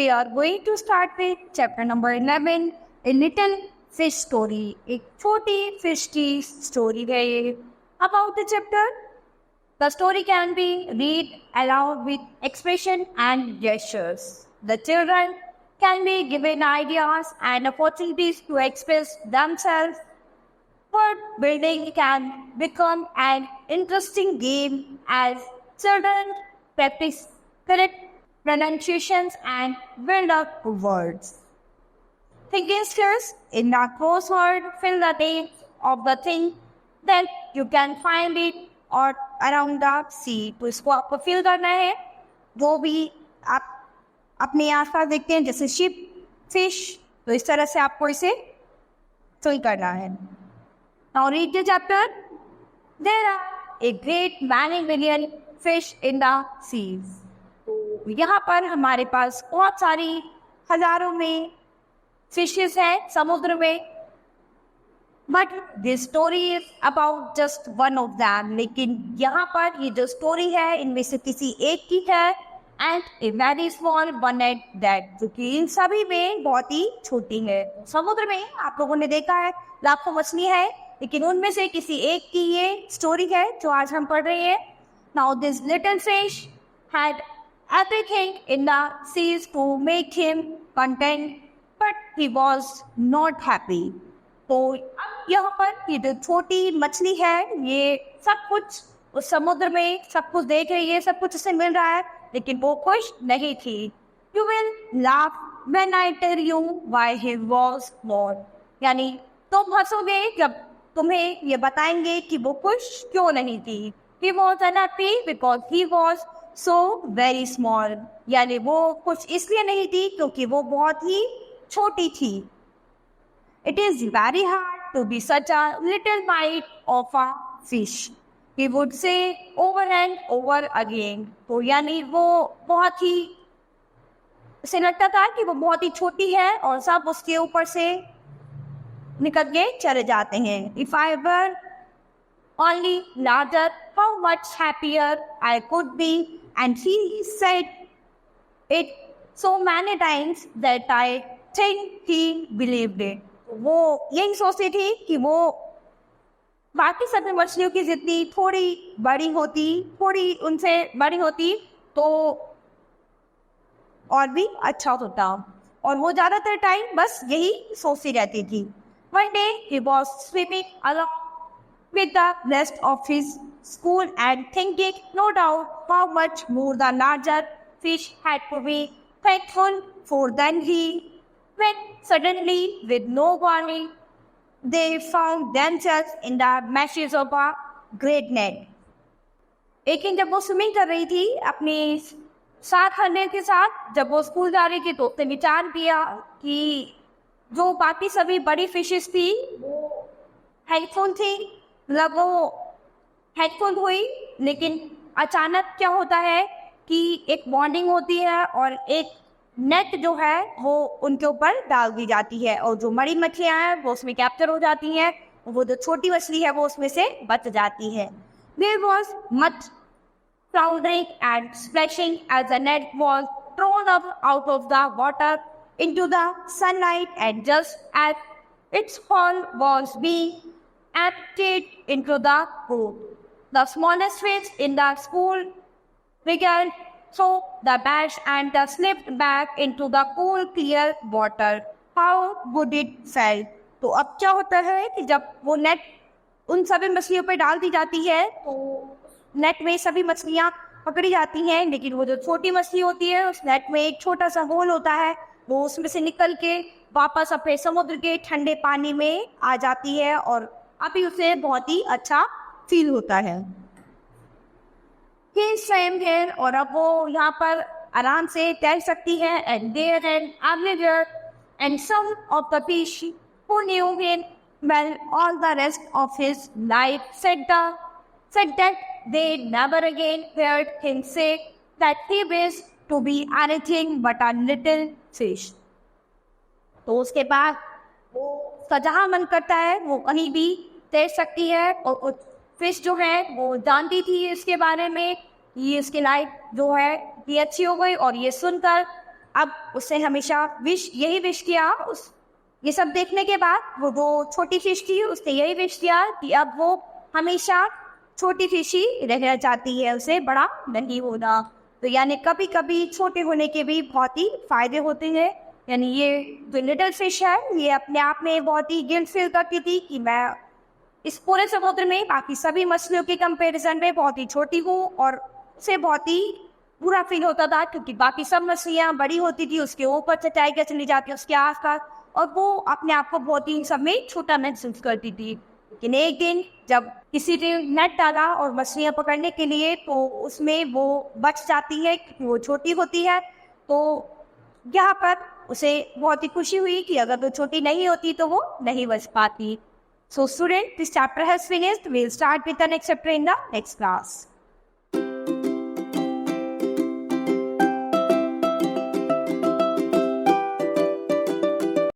we are going to start with chapter number 11, A Little Fish Story. एक छोटी fish की story है ये. About the chapter, the story can be read aloud with expression and gestures. The children can be given ideas and opportunities to express themselves. Word building can become an interesting game as children practice correct pronunciations and build up words. Thinking skills in the crossword, fill the names of the thing, then you can find it or around the sea. तो इसको आपको fill करना है जो भी आप अपने आसपास देखते हैं जैसे शिप, फिश, तो इस तरह से आपको इसे fill करना है. Now read the chapter. There are a great many million fish in the seas. तो यहाँ पर हमारे पास बहुत सारी हजारों में फिशेस हैं समुद्र में. But this story is about just one of them. लेकिन यहाँ पर ये जो स्टोरी है इनमें से किसी एक की है. And a very small one at that, जो कि इन सभी में बहुत ही छोटी है. समुद्र में आप लोगों ने देखा है लाखों मछली है, लेकिन उनमें से किसी एक की ये स्टोरी है जो आज हम पढ़ रहे हैं. Now this little fish had everything in the seas to make him content, but he was not happy. तो अब यहाँ पर ये जो छोटी मछली है ये सब कुछ उस समुद्र में सब कुछ देख रही है, सब कुछ उसे मिल रहा है, लेकिन वो खुश नहीं थी. You will laugh when I tell you why he was not. यानी तुम हंसोगे जब तुम्हें ये बताएंगे कि वो खुश क्यों नहीं थी. He was unhappy because he was so very small. यानी वो खुश इसलिए नहीं थी क्योंकि वो बहुत ही छोटी थी. It is very hard to be such a little mite of a fish, he would say over and over again. तो यानी वो बहुत ही उसे लगता था कि वो बहुत ही छोटी है और सब उसके ऊपर से निकल के चले जाते हैं. If I were only larger, how much happier I could be. And he said it so many times that I think he believed it. वो यही सोचती थी कि वो बाकी सभी मछलियों की जितनी थोड़ी बड़ी होती, थोड़ी उनसे बड़ी होती तो और भी अच्छा होता. और वो ज़्यादातर टाइम बस यही सोचती रहती थी. One day he was swimming along with the rest of his school and thinking no doubt how much more the larger fish had to be thankful for than he, when suddenly with no warning they found themselves in the meshes of a great net. एक दिन जब वो swimming कर रही थी अपने साथ हरने के साथ, जब वो स्कूल जा रही थी तो उसने विचार किया कि जो बाकी सभी बड़ी फिशेस थी वो हेल्पफुल थी, मतलब वो हेल्पफुल हुई. लेकिन अचानक क्या होता है कि एक बॉन्डिंग होती है और एक नेट जो है वो उनके ऊपर डाल दी जाती है और जो बड़ी मछलियाँ हैं वो उसमें कैप्चर हो जाती हैं, वो जो छोटी मछली है वो उसमें से बच जाती है. There was much floundering and splashing as the net was thrown up out of the water into the sunlight, and just as its hull was being emptied into the pool, the smallest fish in the school began so the bash and the slipped back into the cool clear water. How would it felt? तो अब क्या होता है कि जब वो net उन सभी मछलियों पर डाल दी जाती है तो नेट में सभी मछलियाँ पकड़ी जाती हैं, लेकिन वो जो छोटी मछली होती है उस नेट में एक छोटा सा होल होता है, वो उसमें से निकल के वापस अपने समुद्र के ठंडे पानी में आ जाती है और अभी उसे बहुत ही अच्छा फील होता है. He swam here, और अब वो यहाँ पर आराम से तैर सकती है. And there and everywhere, and some of the fish who knew him well all the rest of his life said that they never again heard him say that he wished to be anything but a little fish. तो उसके बाद वो उसका जहाँ मन करता है वो कहीं भी तैर सकती है. और फिश जो है वो जानती थी इसके बारे में, ये इसकी लाइफ जो है ये अच्छी हो गई. और ये सुनकर अब उसने हमेशा यही विश किया। ये सब देखने के बाद वो छोटी फिश थी, उसने यही विश किया कि अब वो हमेशा छोटी फिश ही रहना चाहती है, उसे बड़ा नहीं होना। तो यानी कभी कभी छोटे होने के भी बहुत ही फायदे होते हैं। यानी ये जो लिटिल फिश है ये अपने आप में बहुत ही गिल्ट फील करती थी कि मैं इस पूरे समुद्र में बाकी सभी मछलियों के कंपैरिजन में बहुत ही छोटी हूँ, और उसे बहुत ही बुरा फील होता था क्योंकि बाकी सब मछलियाँ बड़ी होती थी, उसके ऊपर चटाई के चली जाती उसके आसपास, और वो अपने आप को बहुत ही सब में छोटा महसूस करती थी। लेकिन एक दिन जब किसी ने नेट डाला और मछलियाँ पकड़ने के लिए, तो उसमें वो बच जाती है क्योंकि वो छोटी होती है। तो यहाँ पर उसे बहुत ही खुशी हुई कि अगर वो छोटी नहीं होती तो वो नहीं बच पाती। So student, this chapter has finished. We'll start with the next chapter in the next class.